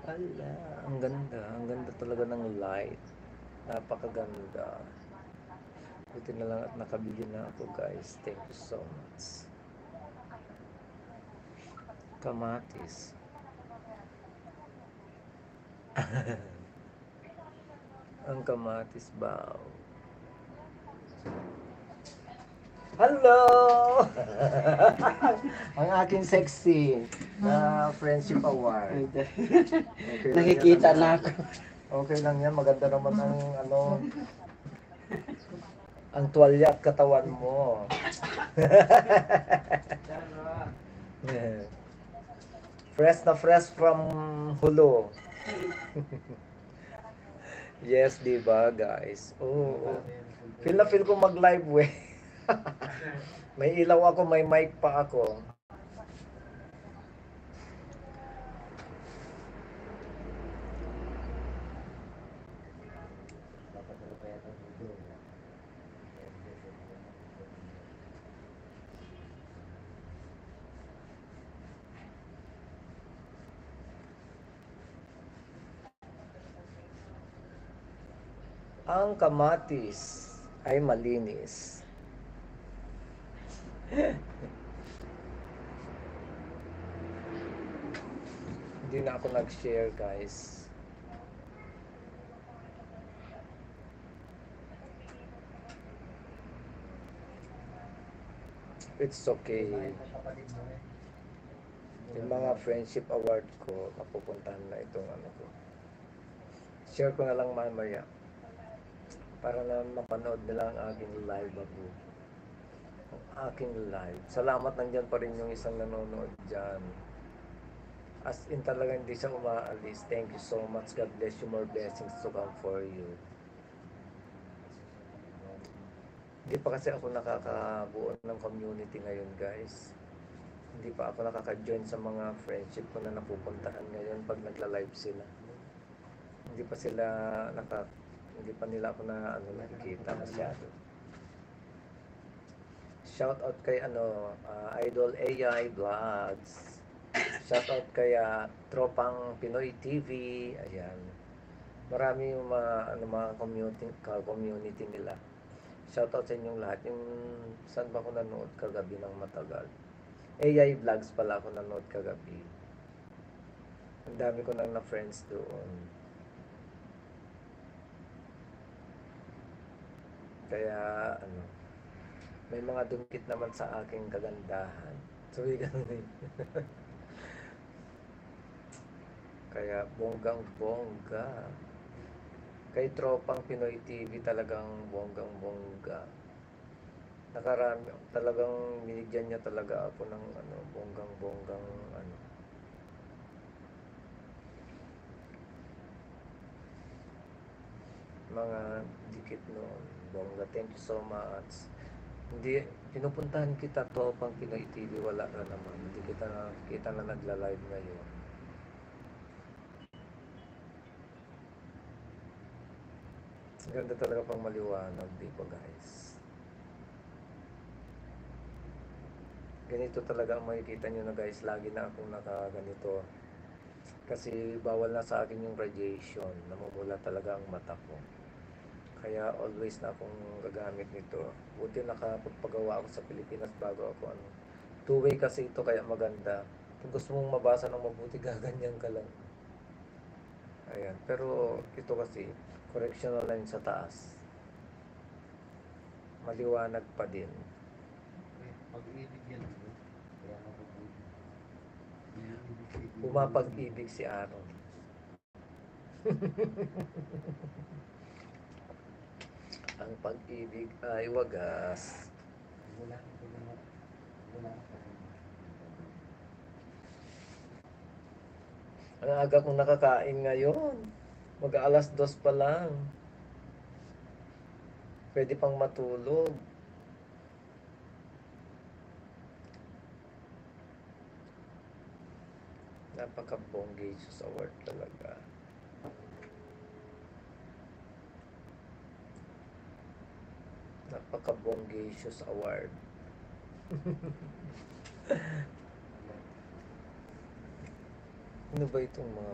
Ala, ang ganda talaga ng light. Napakaganda. Buti na lang at nakabili na ako guys. Thank you so much. Kamatis. Ang kamatis ba? Hello! Ang aking sexy na friendship award. Okay Nakikita yan, na ako. Okay lang yan. Maganda naman ang ang tuwalya at katawan mo. Fresh na fresh from Hulu. Yes, di ba, guys? Oo. Feel na feel ko mag-live, we. May ilaw ako, may mic pa ako. Ang kamatis ay malinis. Hindi na ako nag-share, guys. It's okay. Yung mga friendship award ko, mapupuntahan na itong ano ko. Share ko na lang mamaya. Para na mapanood nila ang aking live ako. Ang aking live. Salamat, nandyan pa rin yung isang nanonood dyan. As in talaga hindi siya umaalis. Thank you so much. God bless you. More blessings to come for you. Hindi pa kasi ako nakakabuo ng community ngayon, guys. Hindi pa ako nakaka-join sa mga friendship ko na napupuntahan ngayon pag nagla-live sila. Hindi pa sila hindi pa nila ako na nakikita masyado. Shout out kay Idol AI Vlogs. Shout out kay Tropang Pinoy TV. Ayan. Marami yung mga community nila. Shout out sa inyong lahat. Yung saan ba ako nanood kagabi ng matagal? AI Vlogs pala ako nanood kagabi. Ang dami ko nang na-friends doon. Kaya may mga dumikit naman sa aking kagandahan. Sabi ganun. Kaya bonggang-bongga. Kay Tropang Pinoy TV talagang bonggang-bongga. Nakarami talagang binigyan niya talaga ako ng bonggang-bonggang mga dikit noon. Bongga, thank you so much. Hindi, pinupuntahan kita to pang Pinoy TV, wala na naman. Hindi kita na nagla-live ngayon. Ganda talaga pang maliwanag, di ba guys? Ganito talaga ang makikita nyo na guys, lagi na akong nakaganito. Kasi bawal na sa akin yung radiation, namumula talaga ang mata ko. Kaya always na akong gagamit nito. Buti nakapagpagawa ako sa Pilipinas bago ako two-way kasi ito kaya maganda. Kung gusto mong mabasa ng mabuti, gaganyan ka lang. Ayan. Pero ito kasi, correctional line sa taas. Maliwanag pa din. Pag-ibig yan. Pumapag-ibig si Aaron. Ang pag-ibig ay wagas. Ang aga kong nakakain ngayon. Mag-alas 2 pa lang. Pwede pang matulog. Napaka-bonggacious award talaga. Napaka-bonggacious award. Ano ba itong mga